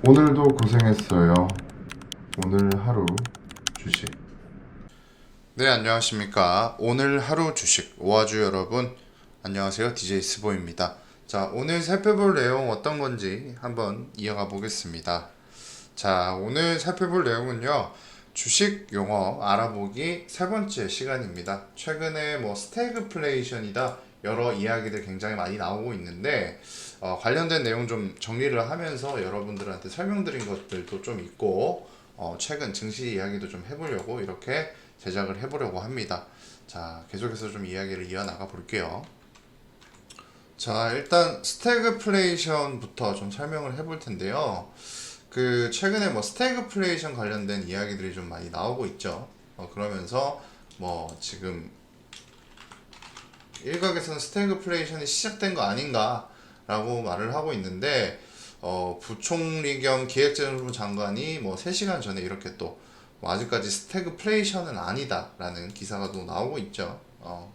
오늘도 고생했어요. 오늘 하루 주식. 네, 안녕하십니까. 오늘 하루 주식 오아주 여러분, 안녕하세요. DJ 스보입니다. 자, 오늘 살펴볼 내용 어떤 건지 한번 이어가 보겠습니다. 자, 오늘 살펴볼 내용은요, 주식 용어 알아보기 세 번째 시간입니다. 최근에 뭐 스태그플레이션이다 여러 이야기들 굉장히 많이 나오고 있는데 관련된 내용 좀 정리를 하면서 여러분들한테 설명드린 것들도 좀 있고 최근 증시 이야기도 좀 해보려고 이렇게 제작을 해보려고 합니다. 자, 계속해서 좀 이야기를 이어나가 볼게요. 자, 일단 스태그플레이션부터 좀 설명을 해볼 텐데요. 그 최근에 뭐 스태그플레이션 관련된 이야기들이 좀 많이 나오고 있죠. 그러면서 뭐 지금 일각에서는 스태그플레이션이 시작된 거 아닌가라고 말을 하고 있는데 부총리 겸 기획재정부 장관이 뭐 3시간 전에 이렇게 또뭐 아직까지 스태그플레이션은 아니다라는 기사가 또 나오고 있죠.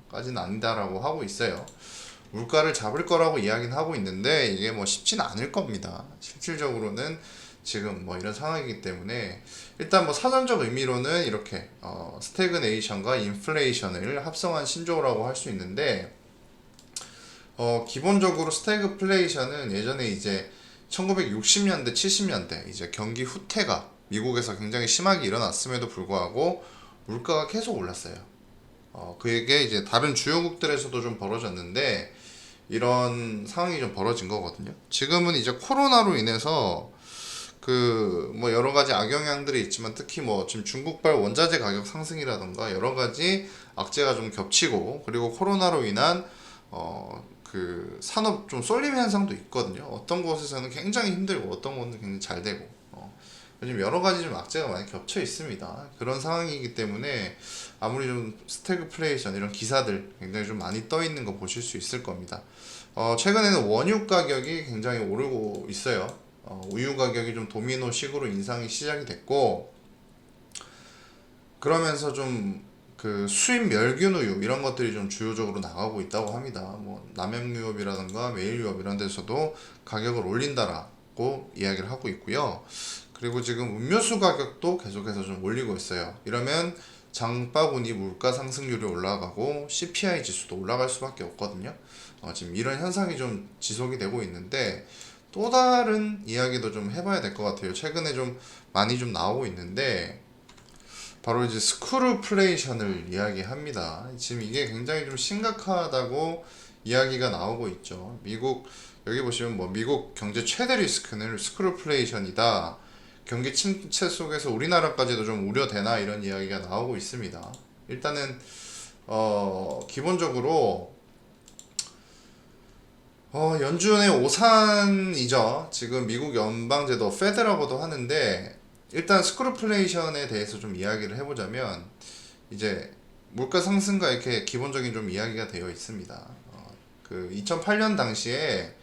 까지는 아니다라고 하고 있어요. 물가를 잡을 거라고 이야기는 하고 있는데 이게 뭐 쉽지는 않을 겁니다. 실질적으로는 지금 뭐 이런 상황이기 때문에 일단 뭐 사전적 의미로는 이렇게 스태그네이션과 인플레이션을 합성한 신조어라고 할 수 있는데 기본적으로 스태그플레이션은 예전에 이제 1960년대 70년대 이제 경기 후퇴가 미국에서 굉장히 심하게 일어났음에도 불구하고 물가가 계속 올랐어요. 그게 이제 다른 주요국들에서도 좀 벌어졌는데 이런 상황이 좀 벌어진 거거든요. 지금은 이제 코로나로 인해서 그 뭐 여러 가지 악영향들이 있지만 특히 뭐 지금 중국발 원자재 가격 상승이라던가 여러 가지 악재가 좀 겹치고 그리고 코로나로 인한 그 산업 좀 쏠림 현상도 있거든요. 어떤 곳에서는 굉장히 힘들고 어떤 곳은 굉장히 잘 되고 요즘 여러 가지 좀 악재가 많이 겹쳐 있습니다. 그런 상황이기 때문에 아무리 좀 스태그플레이션 이런 기사들 굉장히 좀 많이 떠 있는 거 보실 수 있을 겁니다. 최근에는 원유 가격이 굉장히 오르고 있어요. 우유 가격이 좀 도미노식으로 인상이 시작이 됐고 그러면서 좀 그 수입 멸균 우유 이런 것들이 좀 주요적으로 나가고 있다고 합니다. 뭐 남양유업이라든가 메일유업 이런 데서도 가격을 올린다라고 이야기를 하고 있고요. 그리고 지금 음료수 가격도 계속해서 좀 올리고 있어요. 이러면 장바구니 물가 상승률이 올라가고 CPI 지수도 올라갈 수밖에 없거든요. 지금 이런 현상이 좀 지속이 되고 있는데 또 다른 이야기도 좀 해봐야 될 것 같아요. 최근에 좀 많이 좀 나오고 있는데 바로 이제 스크루플레이션을 이야기합니다. 지금 이게 굉장히 좀 심각하다고 이야기가 나오고 있죠. 미국 여기 보시면 뭐 미국 경제 최대 리스크는 스크루플레이션이다. 경기 침체 속에서 우리나라까지도 좀 우려되나 이런 이야기가 나오고 있습니다. 일단은 기본적으로 연준의 오산이죠. 지금 미국 연방제도 페드라고도 하는데 일단 스크루플레이션에 대해서 좀 이야기를 해보자면 이제 물가 상승과 이렇게 기본적인 좀 이야기가 되어 있습니다. 그 2008년 당시에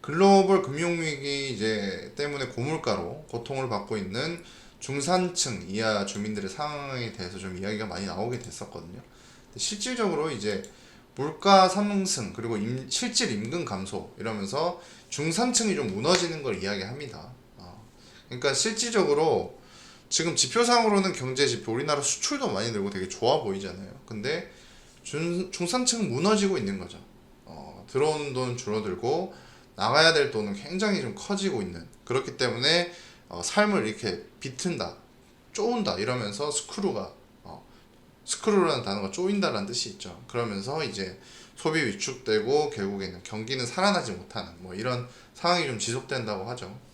글로벌 금융위기 이제 때문에 고물가로 고통을 받고 있는 중산층 이하 주민들의 상황에 대해서 좀 이야기가 많이 나오게 됐었거든요. 실질적으로 이제 물가 상승 그리고 실질 임금 감소 이러면서 중산층이 좀 무너지는 걸 이야기합니다. 그러니까 실질적으로 지금 지표상으로는 경제 지표 우리나라 수출도 많이 늘고 되게 좋아 보이잖아요. 근데 중산층 무너지고 있는 거죠. 들어오는 돈 줄어들고 나가야 될 돈은 굉장히 좀 커지고 있는 그렇기 때문에 삶을 이렇게 비튼다, 쪼은다 이러면서 스크루라는 단어가 쪼인다라는 뜻이 있죠. 그러면서 이제 소비 위축되고 결국에는 경기는 살아나지 못하는 뭐 이런 상황이 좀 지속된다고 하죠.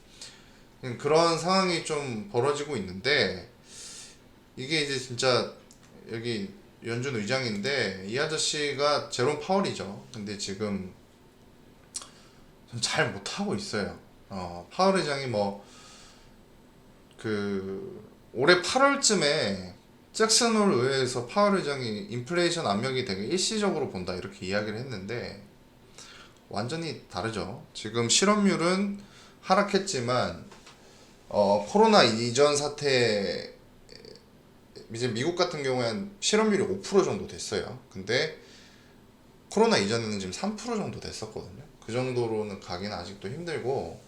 그런 상황이 좀 벌어지고 있는데 이게 이제 진짜 여기 연준 의장인데 이 아저씨가 제롬 파월이죠. 근데 지금 잘 못하고 있어요. 파월 의장이 뭐 그 올해 8월쯤에 잭슨홀 의회에서 파월 의장이 인플레이션 압력이 되게 일시적으로 본다 이렇게 이야기를 했는데 완전히 다르죠. 지금 실업률은 하락했지만 코로나 이전 사태 이제 미국 같은 경우에는 실업률이 5% 정도 됐어요. 근데 코로나 이전에는 지금 3% 정도 됐었거든요. 그 정도로는 가기는 아직도 힘들고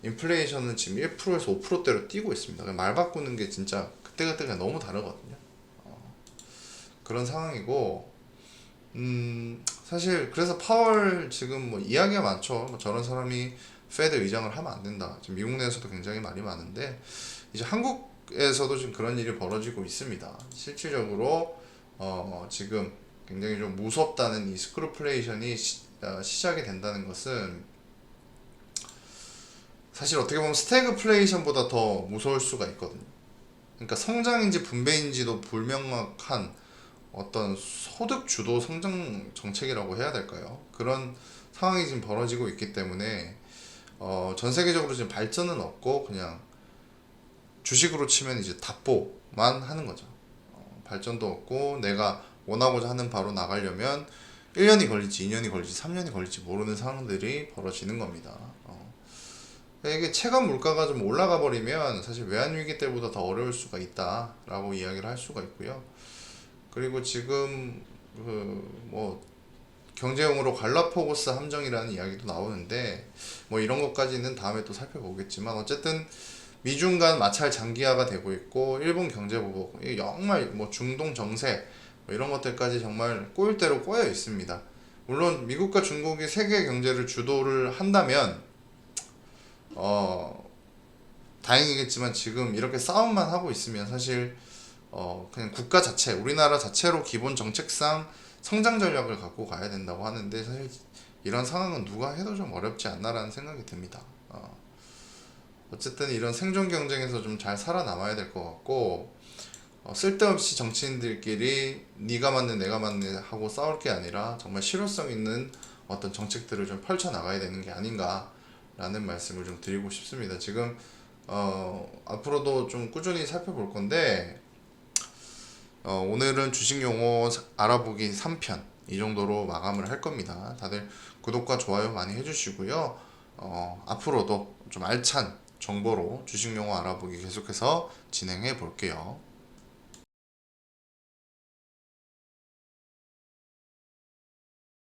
인플레이션은 지금 1%에서 5%대로 뛰고 있습니다. 말 바꾸는 게 진짜 그때그때가 너무 다르거든요. 그런 상황이고, 사실 그래서 파월 지금 뭐 이야기가 많죠. 뭐 저런 사람이 페드 의장을 하면 안 된다. 지금 미국 내에서도 굉장히 말이 많은데, 이제 한국에서도 지금 그런 일이 벌어지고 있습니다. 실질적으로 지금 굉장히 좀 무섭다는 이 스크루플레이션이 시작이 된다는 것은 사실 어떻게 보면 스태그플레이션보다 더 무서울 수가 있거든요. 그러니까 성장인지 분배인지도 불명확한 어떤 소득 주도 성장 정책이라고 해야 될까요? 그런 상황이 지금 벌어지고 있기 때문에 전 세계적으로 지금 발전은 없고 그냥 주식으로 치면 이제 답보만 하는 거죠. 발전도 없고 내가 원하고자 하는 바로 나가려면 1년이 걸릴지 2년이 걸릴지 3년이 걸릴지 모르는 상황들이 벌어지는 겁니다. 이게 체감 물가가 좀 올라가 버리면 사실 외환위기 때보다 더 어려울 수가 있다라고 이야기를 할 수가 있고요. 그리고 지금 뭐 경제용어로 갈라파고스 함정이라는 이야기도 나오는데 뭐 이런 것까지는 다음에 또 살펴보겠지만 어쨌든 미중 간 마찰 장기화가 되고 있고 일본 경제 보복 정말 뭐 중동 정세 뭐 이런 것들까지 정말 꼬일 대로 꼬여 있습니다. 물론 미국과 중국이 세계 경제를 주도를 한다면 다행이겠지만 지금 이렇게 싸움만 하고 있으면 사실 그냥 국가 자체, 우리나라 자체로 기본 정책상 성장 전략을 갖고 가야 된다고 하는데 사실 이런 상황은 누가 해도 좀 어렵지 않나라는 생각이 듭니다. 어쨌든 이런 생존 경쟁에서 좀 잘 살아남아야 될 것 같고 쓸데없이 정치인들끼리 네가 맞네 내가 맞네 하고 싸울 게 아니라 정말 실효성 있는 어떤 정책들을 좀 펼쳐 나가야 되는 게 아닌가라는 말씀을 좀 드리고 싶습니다. 지금 앞으로도 좀 꾸준히 살펴볼 건데 오늘은 주식 용어 알아보기 3편 이 정도로 마감을 할 겁니다. 다들 구독과 좋아요 많이 해주시고요. 앞으로도 좀 알찬 정보로 주식 용어 알아보기 계속해서 진행해 볼게요.